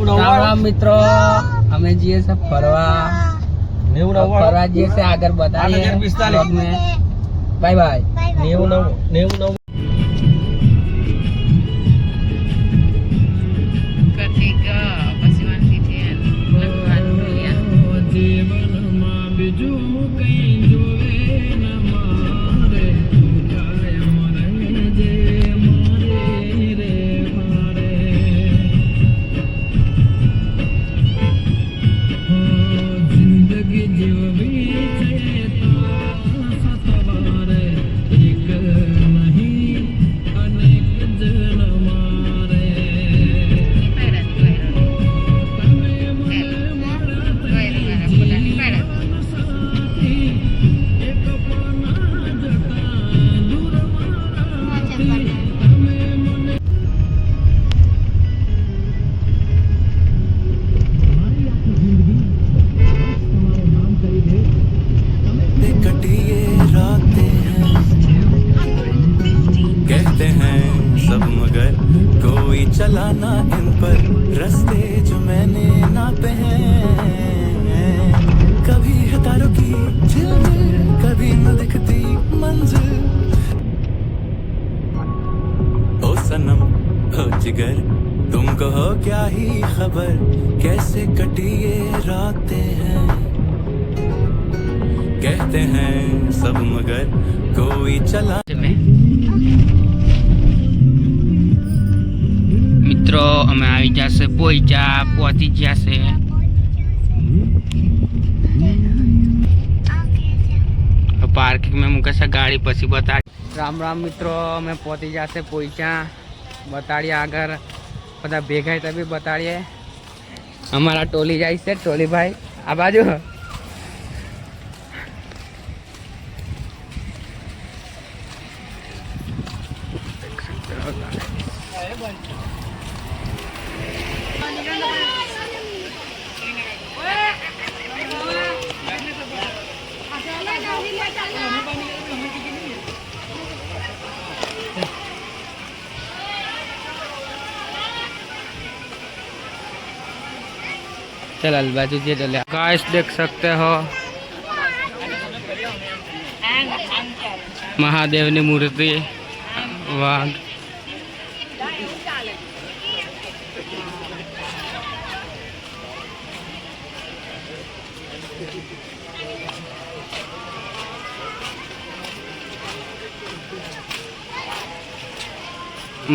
રામ રામ મિત્રો, અમે જઈએ છે ફરવા જઈએ છે, આગળ બતાવીએ બ્લોગ में। Bye bye. 99 चलाना इन पर रास्ते जो मैंने नापे हैं, कभी है तारों की झिलमिल, कभी न दिखती मंजिल। ओ सनम ओ जिगर, तुमको हो क्या ही खबर, कैसे कटी ये रातें हैं। कहते हैं सब मगर कोई चला। મિત્રો અમે આવી જશે પોઈચા પહોંચી જશે। પાર્કિંગ में મૂકે છે ગાડી, પછી બતાડી। રામ રામ મિત્રો, અમે પહોંચી જશે પોઈચા, બતાડીએ આગળ બધા ભેગા તો બી બતાડીએ। અમારા ટોલી જાય છે, ટોલી ભાઈ આ બાજુ। चल अलबाजू जी चले। गाइस देख सकते हो महादेव की मूर्ति, वाघ।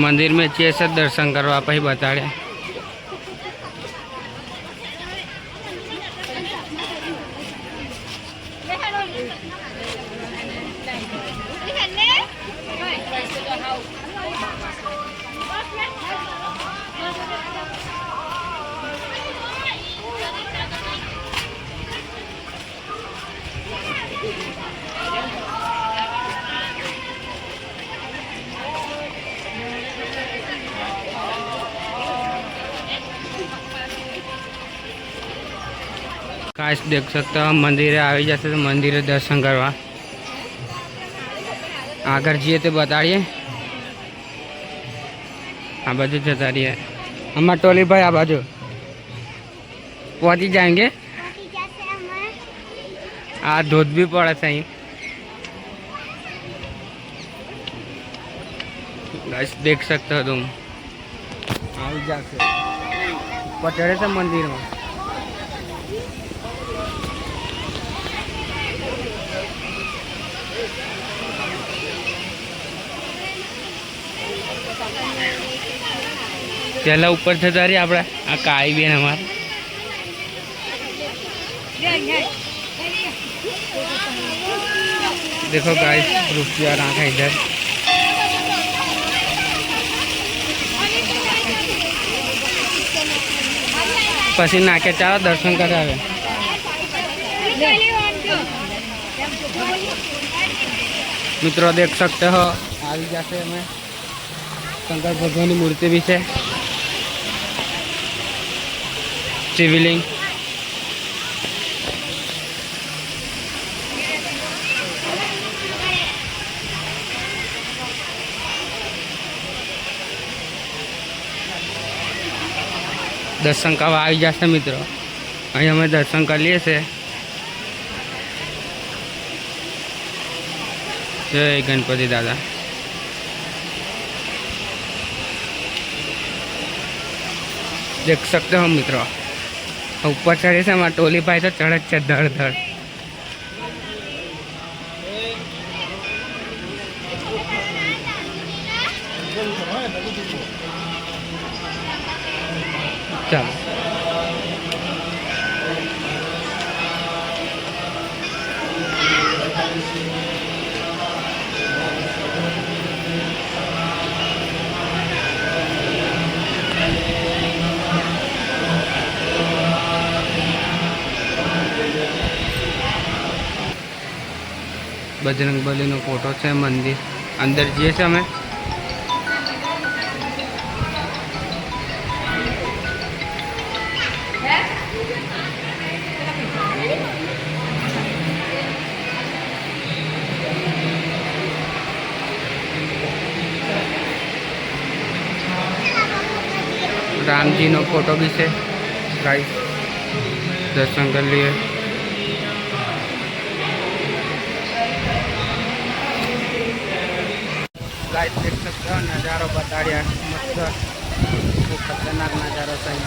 मंदिर में चेस दर्शन करवा पे बताड़े। काश देख सकते हो मंदिर आ जाते तो मंदिर दर्शन करवा आगर जीए तो बताइए। आ बाजू जता रही है हमार टोली भाई, आ बाजू पहुंची जाएंगे। आ धूप भी पड़ा सही। गाइस देख सकते हो तुम, आ जाते पचड़े थे मंदिर में। चला ऊपर जता रही आप काई बेन हमार। देखो गाइस रुपया रखा इधर। पसी नाके चालो दर्शन करावे। मित्रों देख सकते हो આવી જશે અમે શંકર ભગવાનની મૂર્તિ भी છે, शिवलिंग। દર્શન કરવા આવી જશે મિત્રો. અહીં અમે દર્શન કરી લઈએ છીએ. જય ગણપતિ દાદા. देख सकते हो मित्रों, ऊपर चढ़े से हमारा टोली भाई तो चढ़ धड़ धड़. चलो बजरंग बली नो फोटो है. मंदिर अंदर जाइए छे अमे. राम जी नो फोटो भी है. गाइस दर्शन कर लिए. गाइस देख सकते हो नज़ारो बता रहा मस्त. वो खतरनाक नज़ारो सही.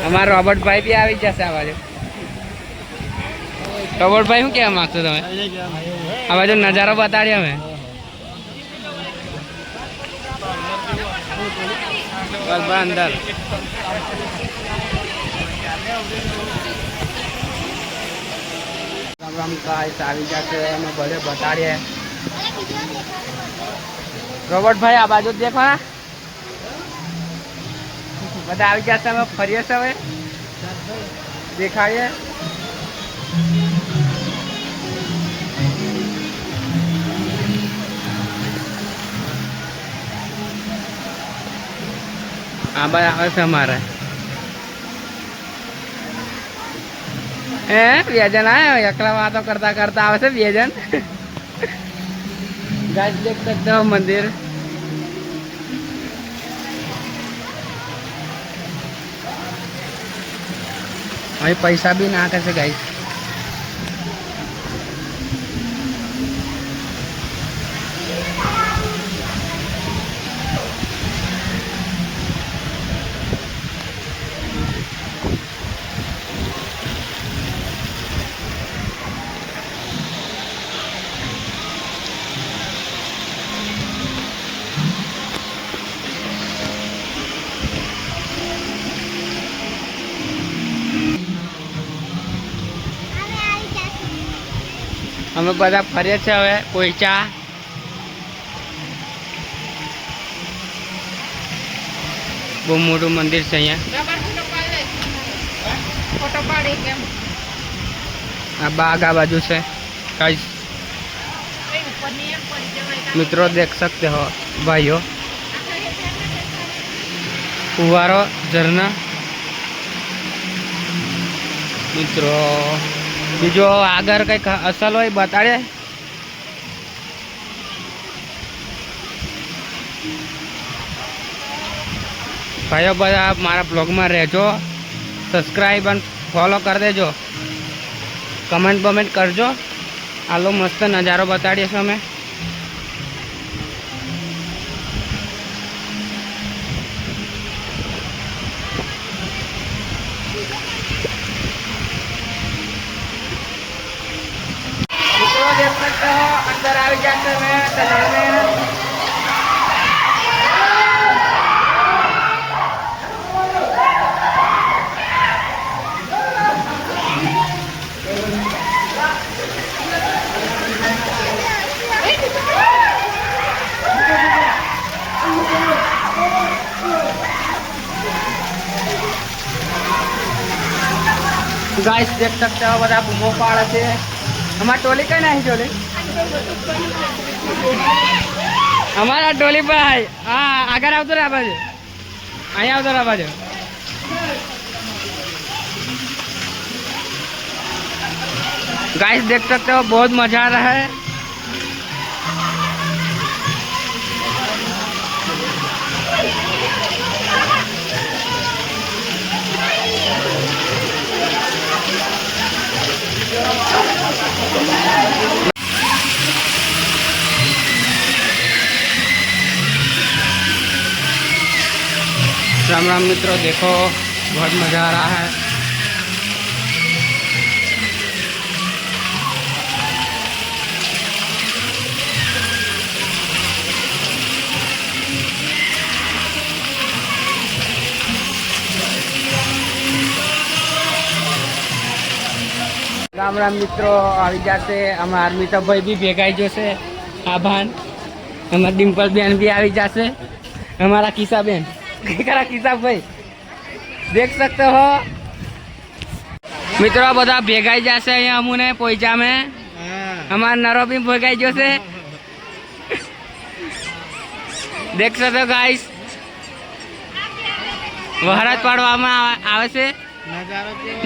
हमारा रॉबर्ट भाई भी આવી જશે આ બાજુ. रॉबर्ट भाई શું કહેવા માંગતો તમે? આ બાજુ નજારો બતાડી અમે. બસ અંદર राम राम गाइस આવી જશે અમે બધે બતાડીએ. रॉबर्ट भाई आ बाजू देखो ना બધા આવી જશે. અમે ફરીએ છીએ હવે દેખાડીએ. આ બાજુ આવે છે અમારે. व्यजन आए एकला बातों करता करता आवे से व्यजन. गाइस देख सकते हो मंदिर. अभी पैसा भी ना कैसे गाइस. અમે બધા ફરીએ છીએ હવે પોઈચા. બહુ મોટું મંદિર છે અહીંયા. આ બાગ આ બાજુ છે. गाइस मित्रों देख सकते हो भाइयों फुवारो झरना. मित्रों बीजो आगर कई असल हो बताड़े. भाइयों बधा मारा ब्लॉग में रहजो. सब्सक्राइब और फॉलो कर देजो. कमेंट बमेंट करजो. आलो मस्त नज़ारो बताड़िए हमें. देख सकते हो अंदर आ जाते हैं तलाब में. गाइस देख सकते हो बड़ा बूमो पाड़ है. हमारा टोली कहीं नहीं टोली हमारा टोली पर है. हाँ अगर आवतो रे बाजू अहीं आवतो रे बाजू. गाइस देख सकते हो बहुत मजा आ रहा है. राम राम मित्रों, देखो बहुत मज़ा आ रहा है। राम राम मित्रों, આવી જશે અમારા અર્મિતા ભાઈ भी ભેગાઈ જશે। આભાન અમારા ડિમ્પલ બેન भी આવી જશે। हमारा किसा बेन किसा भाई देख सकते हो मित्रों, बधा भेगाई जासे अहीं अमुने पोईचा में। हमारा नरो भी भेगाई जशे, देख सकते हो गाइस। वहराज पाड़वामां आवे छे,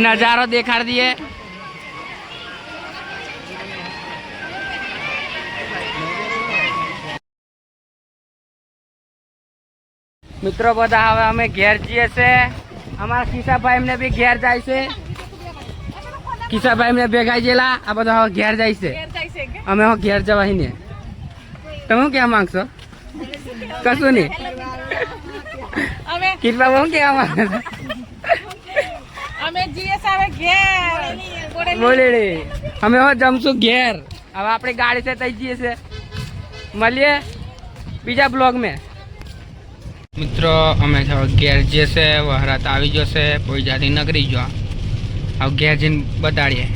नजारो देखाड़ दिए। मित्रों बधा हवे अमे घेर जीए छे। अमारा किसा भाई ने भी घेर जाय छे। किसा भाई ने भेगाई जेला आ बधा हवे घेर जाय छे। अमे हो घेर जवाय ने। તમે क्या मांगशो? कशुं नहीं। અમે किट बाबू क्या मांगे? અમે જીએ સાવે ઘેર बोले रे हमें हो जमशु घेर। अब आपणी गाड़ी से तई जीए छे। मळीए बीजा ब्लॉग में। मित्रों अमे घेर जे से वहरात आवी जशे, पोईचाथी नगरी जो। अब घेर जईने बताड़ीए।